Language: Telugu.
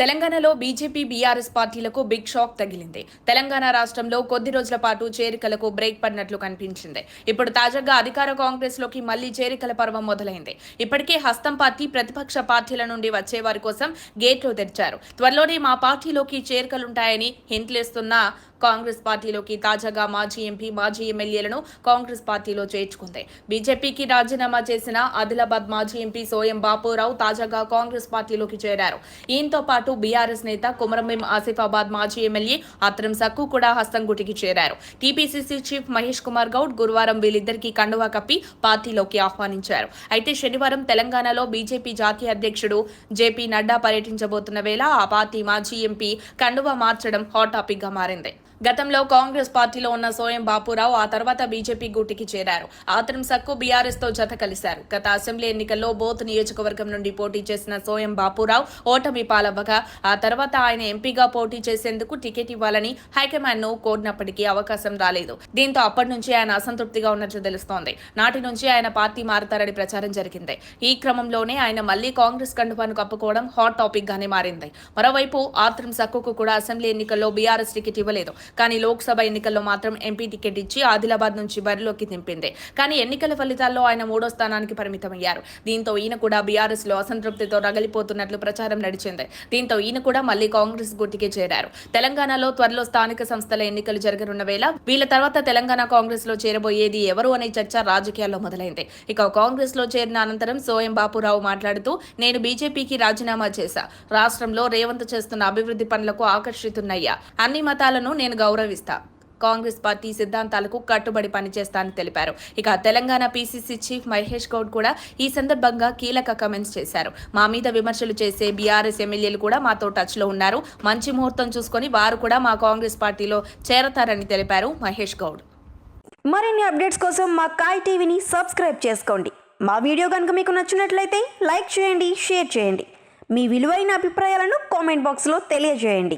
తెలంగాణలో బీజేపీ బీఆర్ఎస్ పార్టీలకు బిగ్ షాక్ తగిలింది. తెలంగాణ రాష్ట్రంలో కొద్ది రోజుల పాటు చేరికలకు బ్రేక్ పడినట్లు కనిపించింది. ఇప్పుడు తాజాగా అధికార కాంగ్రెస్ లోకి మళ్లీ చేరికల పర్వం మొదలైంది. ఇప్పటికే హస్తం పార్టీ ప్రతిపక్ష పార్టీల నుండి వచ్చే వారి కోసం గేట్లు తెరిచారు. త్వరలోనే మా పార్టీలోకి చేరికలుంటాయని హింట్లేస్తున్న కాంగ్రెస్ పార్టీలోకి తాజాగా మాజీ ఎంపీ మాజీ ఎమ్మెల్యేలను కాంగ్రెస్ పార్టీలో చేర్చుకుంది. బీజేపీకి రాజీనామా చేసిన ఆదిలాబాద్ మాజీ ఎంపీ సోయం బాపురావు తాజాగా కాంగ్రెస్ పార్టీలోకి చేరారు. ఈయనతో పాటు బీఆర్ఎస్ నేత కుమరంభీం ఆసిఫాబాద్ మాజీ ఎమ్మెల్యే ఆత్రం సక్కు కూడా హస్తంగుటికి చేరారు. టీపీసీసీ చీఫ్ మహేష్ కుమార్ గౌడ్ గురువారం వీళ్ళిద్దరికీ కండువా కప్పి పార్టీలోకి ఆహ్వానించారు. అయితే శనివారం తెలంగాణలో బీజేపీ జాతీయ అధ్యక్షుడు జేపీ నడ్డా పర్యటించబోతున్న వేళ ఆ పార్టీ మాజీ ఎంపీ కండువా మార్చడం హాట్ టాపిక్ గా మారింది. గతంలో కాంగ్రెస్ పార్టీలో ఉన్న సోయం బాపురావు ఆ తర్వాత బీజేపీ గూటికి చేరారు. ఆత్రం సక్కు బీఆర్ఎస్ తో జత కలిశారు. గత అసెంబ్లీ ఎన్నికల్లో బోత్ నియోజకవర్గం నుండి పోటీ చేసిన సోయం బాపురావు ఓటమి పాలవ్వగా ఆ తర్వాత ఆయన ఎంపీగా పోటీ చేసేందుకు టికెట్ ఇవ్వాలని హైకమాండ్ ను కోరినప్పటికీ అవకాశం రాలేదు. దీంతో అప్పటి నుంచి ఆయన అసంతృప్తిగా ఉన్నట్లు తెలుస్తోంది. నాటి నుంచి ఆయన పార్టీ మారతారని ప్రచారం జరిగింది. ఈ క్రమంలోనే ఆయన మళ్లీ కాంగ్రెస్ కండువాను కప్పుకోవడం హాట్ టాపిక్ గానే మారింది. మరోవైపు ఆత్రం సక్కుకు కూడా అసెంబ్లీ ఎన్నికల్లో బీఆర్ఎస్ టికెట్ ఇవ్వలేదు. కానీ లోక్సభ ఎన్నికల్లో మాత్రం ఎంపీ టికెట్ ఇచ్చి ఆదిలాబాద్ నుంచి బరిలోకి దింపింది. కానీ ఎన్నికల ఫలితాల్లో ఆయన 3వ స్థానానికి పరిమితమయ్యారు. దీంతో ఈయన కూడా బీఆర్ఎస్ లో అసంతృప్తితో రగిలిపోతున్నట్లు ప్రచారం నడిచింది. దీంతో ఈయన కూడా మళ్లీ కాంగ్రెస్ గుట్టికి చేరారు. తెలంగాణలో త్వరలో స్థానిక సంస్థల ఎన్నికలు జరగనున్న వేళ వీళ్ళ తర్వాత తెలంగాణ కాంగ్రెస్ లో చేరబోయేది ఎవరు అనే చర్చ రాజకీయాల్లో మొదలైంది. ఇక కాంగ్రెస్ లో చేరిన అనంతరం సోయం బాపురావు మాట్లాడుతూ నేను బీజేపీకి రాజీనామా చేశా. రాష్ట్రంలో రేవంత్ చేస్తున్న అభివృద్ధి పనులకు ఆకర్షితున్నయ్యా. అన్ని మతాలను నేను గౌరవిస్తా. కాంగ్రెస్ పార్టీ సిద్ధాంతాలకు కట్టుబడి పనిచేస్తానని తెలిపారు. ఇక తెలంగాణ పీసీసీ చీఫ్ మహేష్ గౌడ్ కూడా ఈ సందర్భంగా కీలక కామెంట్స్ చేశారు. మా మీద విమర్శలు చేసే బీఆర్ఎస్ ఎమ్మెల్యేలు కూడా మాతో టచ్ లో ఉన్నారు. మంచి ముహూర్తం చూసుకొని వారు కూడా మా కాంగ్రెస్ పార్టీలో చేరతారని తెలిపారు మహేష్ గౌడ్. మరిన్ని అప్డేట్స్ కోసం మా కాయ్ టీవీని సబ్స్క్రైబ్ చేసుకోండి. మా వీడియో కనుక మీకు నచ్చినట్లయితే లైక్ చేయండి, షేర్ చేయండి. మీ విలువైన అభిప్రాయాలను కామెంట్ బాక్స్లో తెలియజేయండి.